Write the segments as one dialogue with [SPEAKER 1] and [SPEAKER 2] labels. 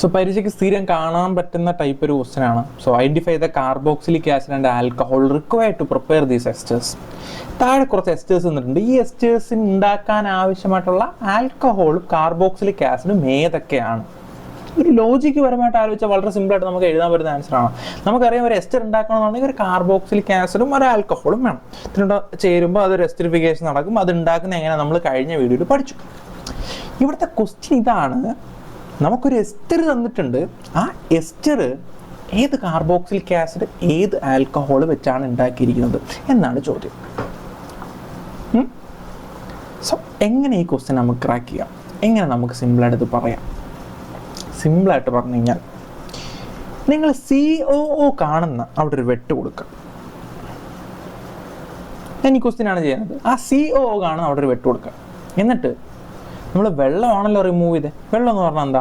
[SPEAKER 1] So പരീക്ഷയ്ക്ക് സ്ഥിരം കാണാൻ പറ്റുന്ന ടൈപ്പ് ഒരു ക്വസ്റ്റൻ ആണ്. So identify the carboxylic acid and alcohol required to prepare these esters. താഴെ കുറച്ച് എസ്റ്റേഴ്സ് തന്നിട്ടുണ്ട്. ഈ എസ്റ്റേഴ്സിന് ഉണ്ടാക്കാൻ ആവശ്യമായിട്ടുള്ള ആൽക്കഹോളും കാർബോക്സിലിക് ആസിഡും ഏതൊക്കെയാണ്? ഒരു ലോജിക്ക് പരമായിട്ട് ആലോചിച്ചാൽ വളരെ സിമ്പിളായിട്ട് നമുക്ക് എഴുതാൻ പറ്റുന്ന ആൻസറാണ്. നമുക്കറിയാം ഒരു എസ്റ്റർ ഉണ്ടാക്കണമെന്നുണ്ടെങ്കിൽ ഒരു കാർബോക്സിലിക് ആസിഡും ഒരു ആൽക്കഹോളും വേണം. ഇതിനോട് ചേരുമ്പോൾ അതൊരു എസ്റ്ററിഫിക്കേഷൻ നടക്കും. അത് ഉണ്ടാക്കുന്ന എങ്ങനെ നമ്മൾ കഴിഞ്ഞ വീഡിയോയിൽ പഠിച്ചു. ഇവിടുത്തെ ക്വസ്റ്റ്യൻ ഇതാണ്, നമുക്കൊരു എസ്റ്റർ തന്നിട്ടുണ്ട്. ആ എസ്റ്റർ ഏത് കാർബോക്സിലിക് ആസിഡ് ഏത് ആൽക്കഹോൾ വെച്ചാണ് ഉണ്ടാക്കിയിരിക്കുന്നത് എന്നാണ് ചോദ്യം. സോ എങ്ങനെ ഈ ക്വസ്റ്റ്യൻ നമുക്ക് ക്രാക്ക് ചെയ്യാം? എങ്ങനെ നമുക്ക് സിമ്പിളായിട്ട് ഇത് പറയാം? സിമ്പിളായിട്ട് പറഞ്ഞു കഴിഞ്ഞാൽ നിങ്ങൾ COO കാണുന്ന അവിടെ ഒരു വെട്ട് കൊടുക്കുക. ഞാൻ ഈ ക്വസ്റ്റ്യൻ ആണ് ചെയ്യുന്നത്. ആ COO കാണുന്ന അവിടെ ഒരു വെട്ട് കൊടുക്കുക. എന്നിട്ട് നമ്മൾ വെള്ളമാണല്ലോ റിമൂവ് ചെയ്തത്. വെള്ളം എന്ന് പറഞ്ഞാൽ എന്താ?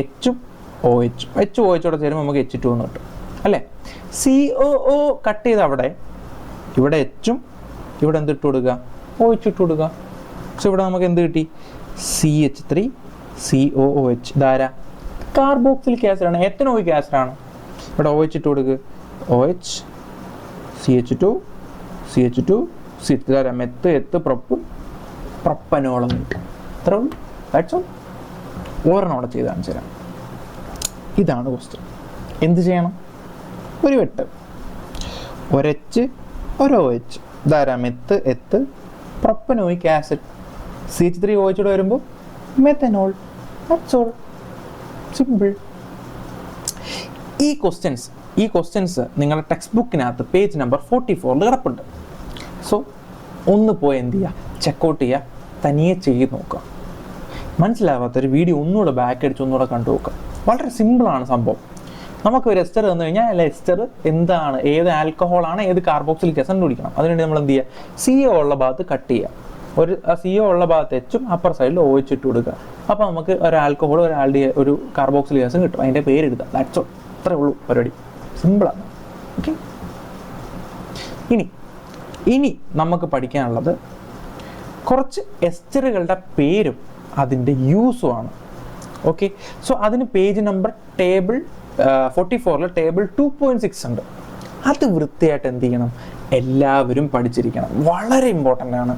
[SPEAKER 1] H-ഉം OH. OH ചേരുമ്പോൾ നമുക്ക് H2 എന്ന് കിട്ടും അല്ലേ? COO കട്ട് ചെയ്ത് അവിടെ ഇവിടെ H-ഉം ഇവിടെ എന്ത് ഇട്ട് കൊടുക്കുക? OH ഇട്ട് കൊടുക്കുക. സോ ഇവിടെ നമുക്ക് എന്ത് കിട്ടി? CH3 COOH. ഇതാരാ? കാർബോക്സിലിക് ആസിഡാണ്, എത്തനോയിക് ആസിഡാണ്. ഇവിടെ OH ഇട്ട് കൊടുക്കുക. OH CH2 CH2 ഇതാരാ? മെത്ത് പ്രൊപ്പ് പ്രൊപ്പനോളം കിട്ടും. അത്രേ ഉള്ളൂ. That's all. ഓരെണ്ണോടെ ചെയ്ത് കാണിച്ചു തരാം. ഇതാണ് ക്വസ്റ്റ്യൻ. എന്ത് ചെയ്യണം? ഒരു വെട്ട്, ഒരു H ഒരു OH. ഇതാരാ? Meth propanoic acid. CH3 OH വരുമ്പോൾ മെത്തനോൾ. That's all. സിമ്പിൾ. ഈ ക്വസ്റ്റ്യൻസ് നിങ്ങളുടെ ടെക്സ്റ്റ് ബുക്കിനകത്ത് പേജ് നമ്പർ 44 കിടപ്പുണ്ട്. സോ ഒന്ന് പോയി എന്ത് ചെയ്യുക? ചെക്കൗട്ട് ചെയ്യുക, തനിയെ ചെയ്ത് നോക്കുക. മനസ്സിലാവാത്തൊരു വീഡിയോ ഒന്നുകൂടെ ബാക്ക് അടിച്ച് ഒന്നുകൂടെ കണ്ടു നോക്കുക. വളരെ സിമ്പിളാണ് സംഭവം. നമുക്ക് ഒരു എസ്റ്റർ തന്നു കഴിഞ്ഞാൽ എസ്റ്റർ എന്താണ്, ഏത് ആൽക്കഹോളാണ്, ഏത് കാർബോക്സിലിക് ആസിഡ് കണ്ടുപിടിക്കണം. അതിനുവേണ്ടി നമ്മൾ എന്ത് ചെയ്യുക? CO ഉള്ള ഭാഗത്ത് കട്ട് ചെയ്യുക. ഒരു CO ഉള്ള ഭാഗത്ത് H-ഉം അപ്പർ സൈഡിൽ OH ഇട്ട് കൊടുക്കുക. അപ്പോൾ നമുക്ക് ഒരു ആൽക്കഹോൾ ഒരു കാർബോക്സിലിക് ആസിഡ് കിട്ടും. അതിൻ്റെ പേര് എഴുതുക. That's all. അത്രേ ഉള്ളൂ പരിപാടി. സിമ്പിളാണ്. ഓക്കെ. ഇനി നമുക്ക് പഠിക്കാനുള്ളത് കുറച്ച് എസ്റ്ററുകളുടെ പേരും അതിൻ്റെ യൂസുമാണ്. ഓക്കെ. സോ അതിന് പേജ് നമ്പർ ടേബിൾ 44 ടേബിൾ 2.6 ഉണ്ട്. അത് വൃത്തിയായിട്ട് എന്ത് ചെയ്യണം? എല്ലാവരും പഠിച്ചിരിക്കണം. വളരെ ഇമ്പോർട്ടൻ്റ് ആണ്.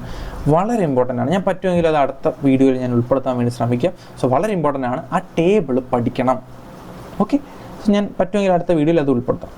[SPEAKER 1] ഞാൻ പറ്റുമെങ്കിൽ അത് അടുത്ത വീഡിയോയിൽ ഞാൻ ഉൾപ്പെടുത്താൻ വേണ്ടി ശ്രമിക്കാം. സോ വളരെ ഇമ്പോർട്ടൻ്റ് ആണ്. ആ ടേബിൾ പഠിക്കണം. ഓക്കെ. സോ ഞാൻ പറ്റുമെങ്കിൽ അടുത്ത വീഡിയോയിൽ അത് ഉൾപ്പെടുത്താം.